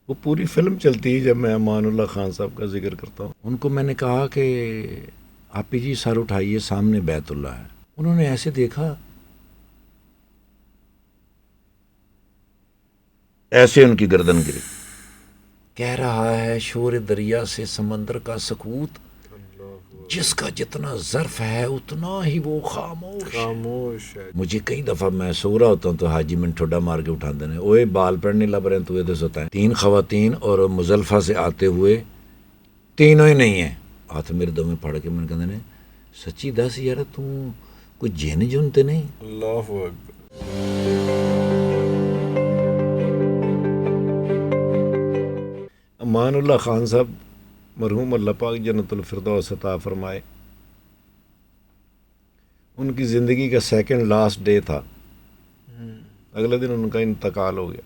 وہ پوری فلم چلتی ہے جب میں امان اللہ خان صاحب کا ذکر کرتا ہوں. ان کو میں نے کہا کہ آپی جی سر اٹھائیے سامنے بیت اللہ ہے. انہوں نے ایسے دیکھا, ایسے ان کی گردن گری. کہہ رہا ہے شور دریا سے سمندر کا سکوت, جس کا جتنا ظرف ہے اتنا ہی وہ خاموش ہے. مجھے کئی دفعہ میں سو رہا ہوتا ہوں تو حاجی میں ٹھوڈا مار کے اٹھا دینے, اوے بال پڑنے لب رہے ہیں تو یہ سوتا ہے. 3 خواتین اور مزدلفہ سے آتے ہوئے تینوں ہی نہیں ہیں. ہاتھ میرے دو میں پھڑ کے میں کہتے ہیں سچی دس یار تم کوئی جن جن تے نہیں. اللہ اکبر. امان اللہ خان صاحب مرحوم اللہ پاک جنت الفردوس عطا فرمائے, ان کی زندگی کا سیکنڈ لاسٹ ڈے تھا. اگلے دن ان کا انتقال ہو گیا.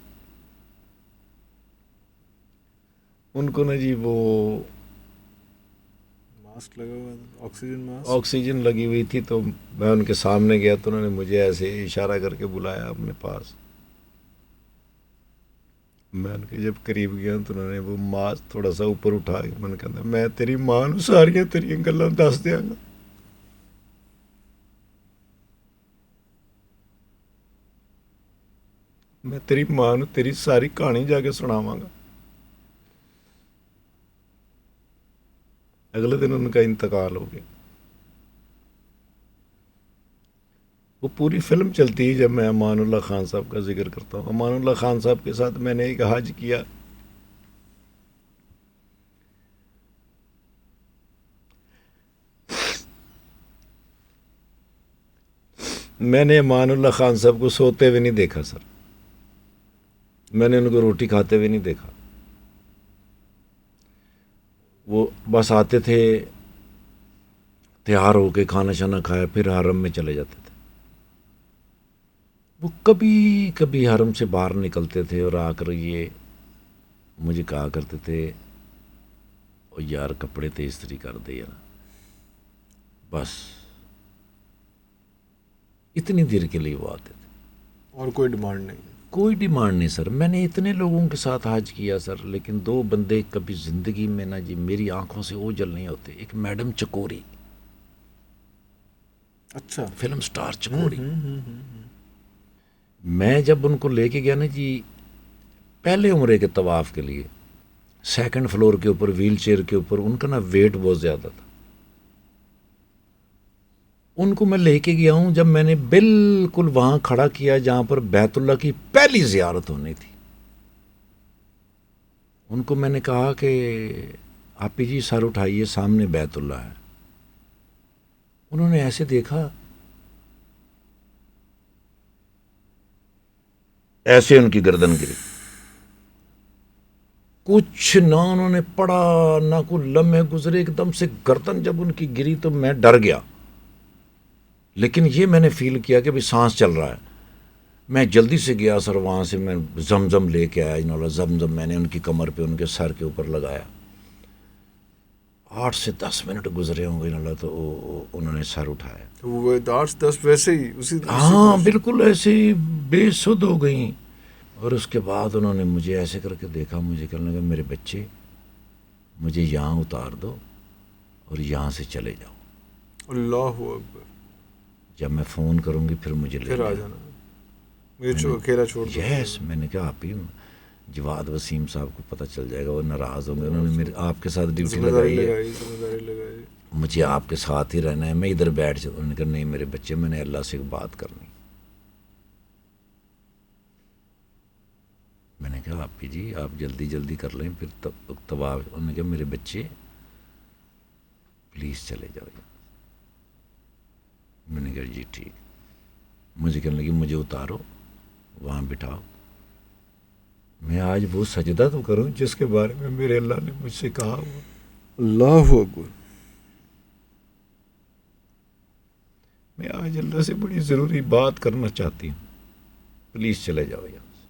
ان کو نا جی وہ ماسک لگا ہوا تھا, آکسیجن لگی ہوئی تھی, تو میں ان کے سامنے گیا تو انہوں نے مجھے ایسے اشارہ کر کے بلایا اپنے پاس. میں ان کے جب قریب گیا تو انہوں نے وہ ماسک تھوڑا سا اوپر اٹھا کے میں نے کہا میں تیری ماں نو ساریاں تیریاں گلاں دس دیاں گا. میں تیری ماں نو تیری ساری کہانی جا کے سناواں گا. اگلے دن ان کا انتقال ہو گیا. وہ پوری فلم چلتی ہے جب میں امان اللہ خان صاحب کا ذکر کرتا ہوں. امان اللہ خان صاحب کے ساتھ میں نے ایک حج کیا. میں نے امان اللہ خان صاحب کو سوتے ہوئے نہیں دیکھا سر. میں نے ان کو روٹی کھاتے ہوئے نہیں دیکھا. وہ بس آتے تھے, تیار ہو کے کھانا شانا کھایا پھر حرم میں چلے جاتے تھے. وہ کبھی کبھی حرم سے باہر نکلتے تھے اور آ کر یہ مجھے کہا کرتے تھے او یار کپڑے تے استری کر دے یار. بس اتنی دیر کے لیے وہ آتے تھے, اور کوئی ڈیمانڈ نہیں. کوئی ڈیمانڈ نہیں سر. میں نے اتنے لوگوں کے ساتھ حج کیا سر, لیکن 2 بندے کبھی زندگی میں نا جی میری آنکھوں سے اوجھل نہیں ہوتے. ایک میڈم چکوری, اچھا, فلم سٹار چکوری. میں جب ان کو لے کے گیا نا جی پہلے عمرے کے طواف کے لیے, 2nd فلور کے اوپر ویل چیئر کے اوپر, ان کا نا ویٹ بہت زیادہ تھا. ان کو میں لے کے گیا ہوں جب میں نے بالکل وہاں کھڑا کیا جہاں پر بیت اللہ کی پہلی زیارت ہونی تھی. ان کو میں نے کہا کہ آپی جی سر اٹھائیے سامنے بیت اللہ ہے. انہوں نے ایسے دیکھا, ایسے ان کی گردن گری. کچھ نہ انہوں نے پڑھا نہ کوئی لمحے گزرے, ایک دم سے گردن جب ان کی گری تو میں ڈر گیا. لیکن یہ میں نے فیل کیا کہ بھی سانس چل رہا ہے. میں جلدی سے گیا سر, وہاں سے میں زمزم لے کے آیا. انہوں نے زمزم میں نے ان کی کمر پہ ان کے سر کے اوپر لگایا. 8 سے 10 منٹ گزرے ہوں گے انہوں تو انہوں نے سر اٹھایا. تو وہ 8 سے 10 ویسے ہی ہاں بالکل ایسے ہی بے سدھ ہو گئیں. اور اس کے بعد انہوں نے مجھے ایسے کر کے دیکھا, مجھے کہنے لگا میرے بچے مجھے یہاں اتار دو اور یہاں سے چلے جاؤ. اللہ اکبر. جب میں فون کروں گی پھر مجھے پھر آ جانا, مجھے اکیلا چھوڑ دو. یس, میں نے کہا آپ ہی جواد وسیم صاحب کو پتہ چل جائے گا, وہ ناراض ہوں گے. انہوں نے میرے آپ کے ساتھ ڈیوٹی لگائی ہے, مجھے آپ کے ساتھ ہی رہنا ہے, میں ادھر بیٹھ جاؤں. انہوں نے کہا نہیں میرے بچے میں نے اللہ سے بات کرنی. میں نے کہا آپ جی آپ جلدی جلدی کر لیں پھر طواف. انہوں نے کہا میرے بچے پلیز چلے جاؤ. میں نے کہا جی ٹھیک. مجھے کہنے لگی مجھے اتارو وہاں بٹھاؤ. میں آج وہ سجدہ تو کروں جس کے بارے میں میرے اللہ نے مجھ سے کہا ہوا. اللہ اکبر. میں آج اللہ سے بڑی ضروری بات کرنا چاہتی ہوں, پلیز چلے جاؤ یہاں سے.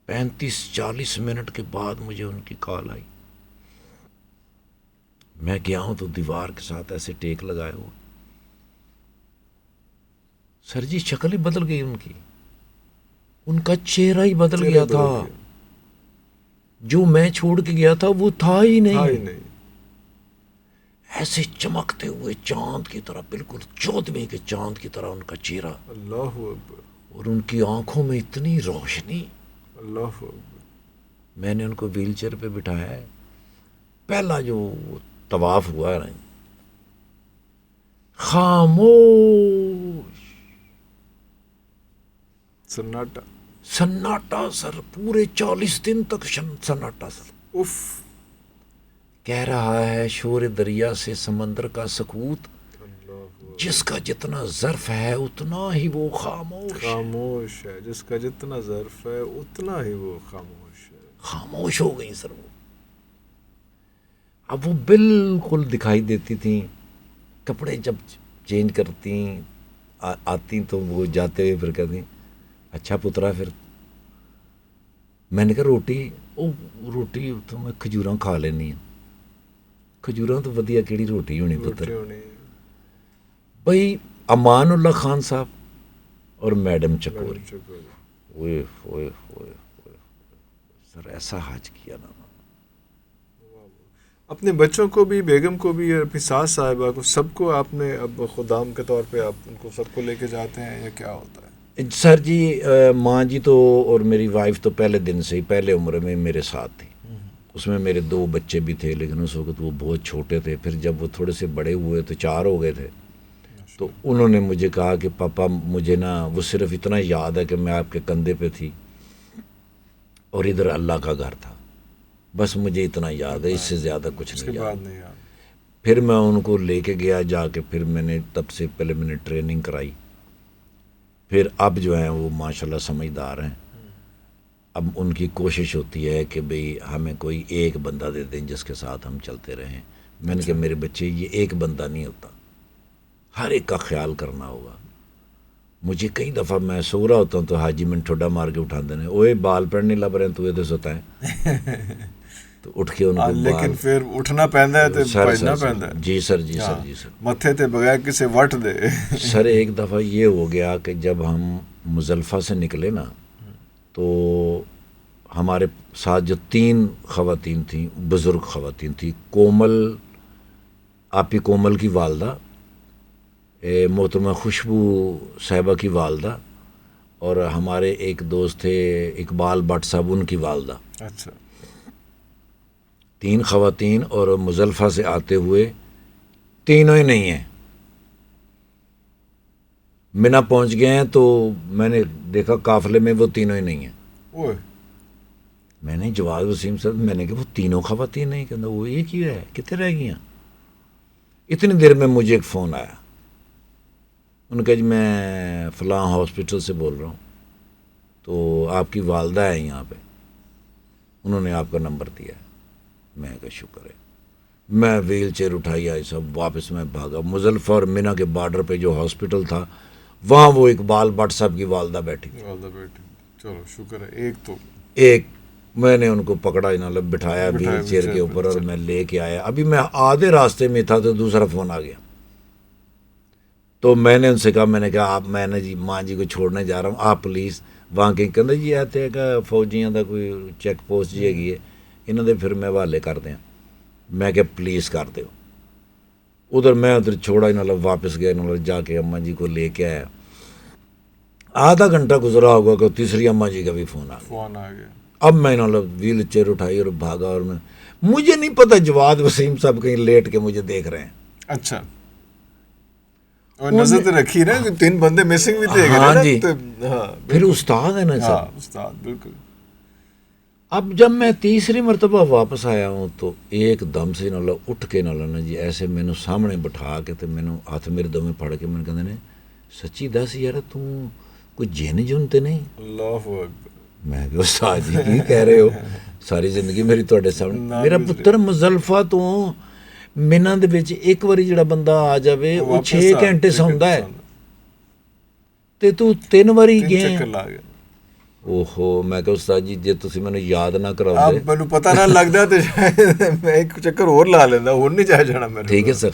35-40 منٹ کے بعد مجھے ان کی کال آئی. میں گیا ہوں تو دیوار کے ساتھ ایسے ٹیک لگائے ہوئے. سر جی شکل ہی بدل گئی ان کی. ان کا چہرہ ہی بدل گیا تھا. جو میں چھوڑ کے گیا تھا وہ تھا ہی نہیں. ایسے چمکتے ہوئے چاند کی طرح، بالکل 14ویں کے چاند کی طرح ان کا چہرہ. اللہ اکبر. اور ان کی آنکھوں میں اتنی روشنی. اللہ اکبر. میں نے ان کو ویل چیئر پہ بٹھایا ہے. پہلا جو طواف ہوا ہے، خاموش سناٹا. سناٹا سر، پورے 40 دن تک سناٹا سر. اف. کہہ رہا ہے شور دریا سے سمندر کا سکوت، جس کا جتنا ظرف ہے اتنا ہی وہ خاموش ہے. جس کا جتنا ظرف ہے اتنا ہی وہ خاموش ہے. خاموش ہو گئی سر وہ. اب وہ بالکل دکھائی دیتی تھیں. کپڑے جب چینج کرتی آتی تو وہ جاتے ہوئے پھر کہتی اچھا پترا. پھر میں نے کہا روٹی تو میں کھجوراں کھا لینی ہوں. کھجوراں تو ودیا کیڑی روٹی ہونی پتر. بھائی امان اللہ خان صاحب اور میڈم چکوری، اوئے ہوئے ہوئے سر ایسا حج کیا نا. اپنے بچوں کو بھی، بیگم کو بھی، اور اپنی ساس صاحبہ کو، سب کو آپ نے اب خدام کے طور پہ آپ ان کو سب کو لے کے جاتے ہیں یا کیا ہوتا ہے؟ سر جی ماں جی تو اور میری وائف تو پہلے دن سے ہی، پہلے عمر میں میرے ساتھ تھی. اس میں میرے 2 بچے بھی تھے، لیکن اس وقت وہ بہت چھوٹے تھے. پھر جب وہ تھوڑے سے بڑے ہوئے تو 4 ہو گئے تھے، تو انہوں نے مجھے کہا کہ پاپا مجھے نا وہ صرف اتنا یاد ہے کہ میں آپ کے کندھے پہ تھی اور ادھر اللہ کا گھر تھا. بس مجھے اتنا یاد ہے، اس سے زیادہ کچھ نہیں یاد. پھر میں ان کو لے کے گیا جا کے. پھر میں نے تب سے پہلے میں نے ٹریننگ کرائی. پھر اب جو ہیں وہ ماشاءاللہ سمجھدار ہیں. اب ان کی کوشش ہوتی ہے کہ بھئی ہمیں کوئی ایک بندہ دے دیں جس کے ساتھ ہم چلتے رہیں. میں نے کہا میرے بچے یہ ایک بندہ نہیں ہوتا، ہر ایک کا خیال کرنا ہوگا. مجھے کئی دفعہ میں سو رہا ہوتا ہوں تو حاجی میں ٹھوڈا مار کے اٹھا دینے، اوے بال پڑنے لگ رہے ہیں تو یہ تو سوتا ہے. تو اٹھ کے ان کو لیکن پھر اٹھنا پیندا ہے تے بھجنا پیندا ہے. جی سر جی سر جی سر. متھے تے بغیر کسے وٹ دے. سر ایک دفعہ یہ ہو گیا کہ جب ہم مزدلفہ سے نکلے نا، تو ہمارے ساتھ جو 3 خواتین تھیں، بزرگ خواتین تھیں، کومل، آپی کومل کی والدہ، محترمہ خوشبو صاحبہ کی والدہ، اور ہمارے ایک دوست تھے اقبال بٹ صاحب، ان کی والدہ. اچھا. 3 خواتین اور مزدلفہ سے آتے ہوئے تینوں ہی نہیں ہیں. منی پہنچ گئے ہیں تو میں نے دیکھا قافلے میں وہ تینوں ہی نہیں ہیں. میں نے جواد وسیم صاحب، میں نے کہا وہ تینوں خواتین نہیں، کہتا وہ ایک ہی ہے، کتنے رہ گئی ہیں. اتنی دیر میں مجھے ایک فون آیا. ان کا جی میں فلاں ہاسپٹل سے بول رہا ہوں، تو آپ کی والدہ ہے یہاں پہ، انہوں نے آپ کا نمبر دیا ہے. میں کہا شکر ہے. میں ویل چیئر اٹھائی آئی سب واپس میں بھاگا. مزدلفہ اور منی کے بارڈر پہ جو ہاسپٹل تھا وہاں وہ اقبال بٹ صاحب کی والدہ بیٹھی. چلو شکر ہے. ایک تو ایک میں نے ان کو پکڑا، بٹھایا ویل چیئر کے اوپر اور میں لے کے آیا. ابھی میں آدھے راستے میں تھا تو دوسرا فون آ گیا. تو میں نے ان سے کہا، میں نے کہا آپ، میں نے جی ماں جی کو چھوڑنے جا رہا ہوں، آپ پولیس وہاں کہیں کہتے جی آتے کہ فوجیاں دا کوئی چیک پوسٹ جی ہے انہوں نے پھر میں حوالے کر دیں. میں کہ پولیس کر دو. ادھر میں ادھر چھوڑا، انہوں واپس گیا، انہوں جا کے اماں جی کو لے کے آیا. آدھا گھنٹہ گزرا ہوگا کہ تیسری اماں جی کا بھی فون آ گیا. اب میں ویل چیئر اٹھائی اور بھاگا. اور مجھے نہیں پتا جواد وسیم صاحب کہیں لیٹ کے مجھے دیکھ رہے ہیں. اچھا. اور نظر تو رکھی نا کہ 3 بندے مسنگ بھی تھے. ہاں جی. پھر استاد ہے نا سر. ہاں استاد بالکل. اب جب میں تیسری مرتبہ واپس آیا ہوں تو ایک دم سے اٹھ کے جی ایسے مینوں سامنے بٹھا کے تو مینوں ہاتھ میرے دو میں پھڑ کے میں کہتے ہیں سچی دس یار کوئی جن جن تے نہیں. اللہ اکبر. میں کہ استاد جی کی کہہ رہے ہو، ساری زندگی میری تواڈے سامنے. میرا پتر مزدلفہ تو منی دے وچ ایک واری جڑا بندہ آ جاوے وہ 6 گھنٹے سوندا ہے تے تو 3 واری گئے. اوہو. میں کہ استاد جی جے تسی مینوں یاد نہ کراؤ مینوں پتہ نہ لگدا تے میں ایک چکر اور لا لیندا، ہن نہیں جا جانا میرے. ٹھیک ہے سر.